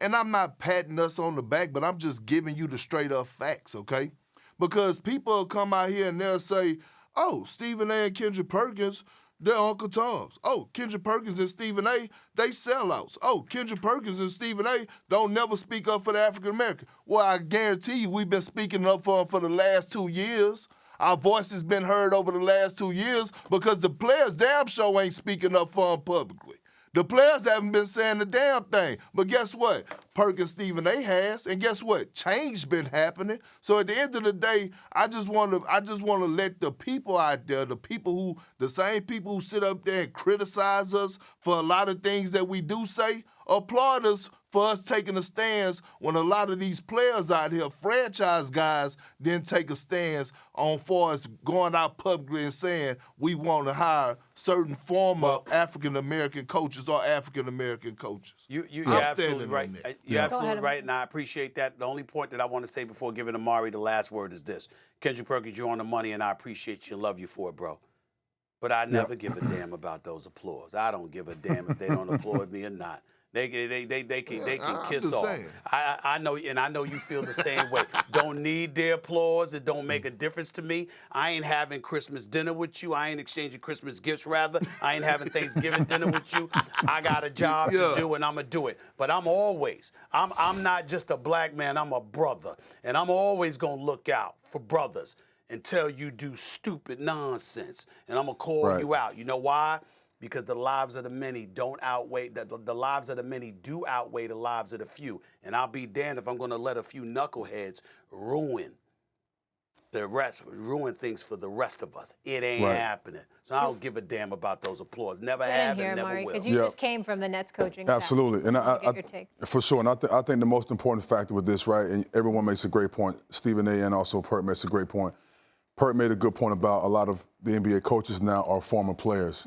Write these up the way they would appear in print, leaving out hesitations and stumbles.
and I'm not patting us on the back, but I'm just giving you the straight up facts, okay? Because people will come out here and they'll say, oh, Stephen A. and Kendrick Perkins, they're Uncle Toms. Oh, Kendrick Perkins and Stephen A., they sellouts. Oh, Kendrick Perkins and Stephen A. don't never speak up for the African American. Well, I guarantee you we've been speaking up for them for the last 2 years. Our voice has been heard over the last 2 years because the players damn sure ain't speaking up for them publicly. The players haven't been saying the damn thing. But guess what? Perkins Stephen A. has, and guess what? Change been happening. So at the end of the day, I just want to let the people out there, the same people who sit up there and criticize us for a lot of things that we do say, applaud us for us taking a stance when a lot of these players out here, franchise guys, didn't take a stance on for us going out publicly and saying we want to hire certain former African-American coaches or African-American coaches. You're absolutely right. You're absolutely right, and I appreciate that. The only point that I want to say before giving Amar'e the last word is this. Kendrick Perkins, you're on the money, and I appreciate you and love you for it, bro. But I never give a damn about those applause. I don't give a damn if they don't applaud me or not. They can kiss off. I know, and I know you feel the same way. Don't need their applause. It don't make a difference to me. I ain't having Christmas dinner with you. I ain't exchanging Christmas gifts, rather. I ain't having Thanksgiving dinner with you. I got a job to do, and I'm going to do it. But I'm not just a black man. I'm a brother. And I'm always going to look out for brothers until you do stupid nonsense. And I'm going to call you out. You know why? Because the lives of the many don't outweigh, the lives of the many do outweigh the lives of the few. And I'll be damned if I'm going to let a few knuckleheads ruin things for the rest of us. It ain't happening. So I don't give a damn about those applause. Never have and never will. Because you just came from the Nets coaching. Absolutely. And I for sure. And I think the most important factor with this, right, and everyone makes a great point. Stephen A. and also Perk makes a great point. Perk made a good point about a lot of the NBA coaches now are former players.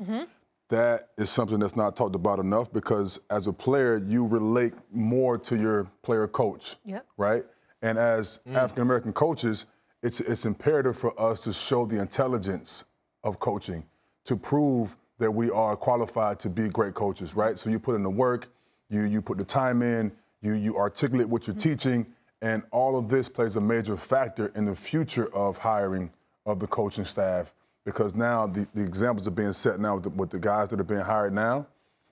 That is something that's not talked about enough because as a player, you relate more to your player coach, right? And as African-American coaches, it's imperative for us to show the intelligence of coaching to prove that we are qualified to be great coaches, right? So you put in the work, you put the time in, you articulate what you're teaching, and all of this plays a major factor in the future of hiring of the coaching staff. Because now the examples are being set now with the guys that are being hired now.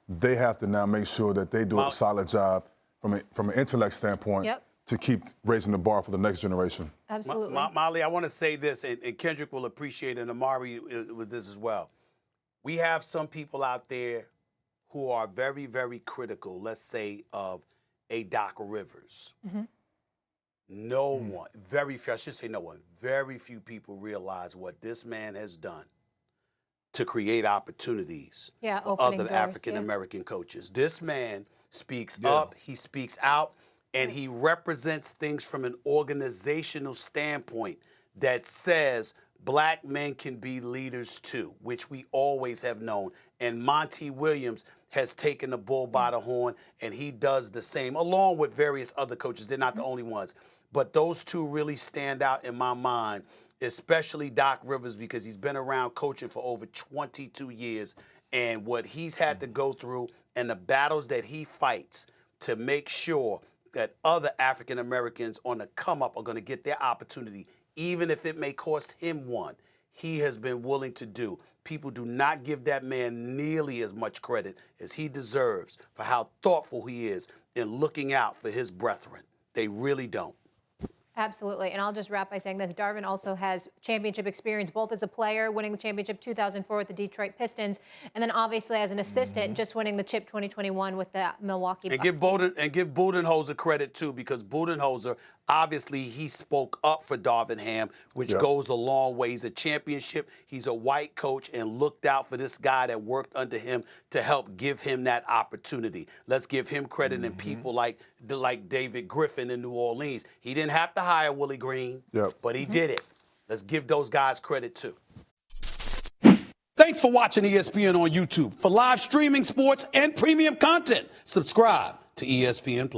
They have to now make sure that they do a solid job from an intellect standpoint to keep raising the bar for the next generation. Absolutely. Molly, I want to say this, and Kendrick will appreciate it, and Amar'e with this as well. We have some people out there who are very, very critical, let's say, of a Doc Rivers. No one, very few, I should say no one, very few people realize what this man has done to create opportunities for other African-American coaches. This man speaks up, he speaks out, and he represents things from an organizational standpoint that says black men can be leaders too, which we always have known. And Monty Williams has taken the bull by the horn, and he does the same, along with various other coaches. They're not the only ones. But those two really stand out in my mind, especially Doc Rivers, because he's been around coaching for over 22 years. And what he's had to go through and the battles that he fights to make sure that other African Americans on the come up are going to get their opportunity, even if it may cost him one, he has been willing to do. People do not give that man nearly as much credit as he deserves for how thoughtful he is in looking out for his brethren. They really don't. Absolutely. And I'll just wrap by saying this. Darvin also has championship experience, both as a player, winning the championship 2004 with the Detroit Pistons, and then obviously as an assistant, just winning the chip 2021 with the Milwaukee Bucks. And give Budenholzer credit, too, because Budenholzer, obviously, he spoke up for Darvin Ham, which goes a long way. He's a championship. He's a white coach and looked out for this guy that worked under him to help give him that opportunity. Let's give him credit and people like David Griffin in New Orleans. He didn't have to hire Willie Green, but he did it. Let's give those guys credit, too. Thanks for watching ESPN on YouTube. For live streaming, sports, and premium content, subscribe to ESPN+.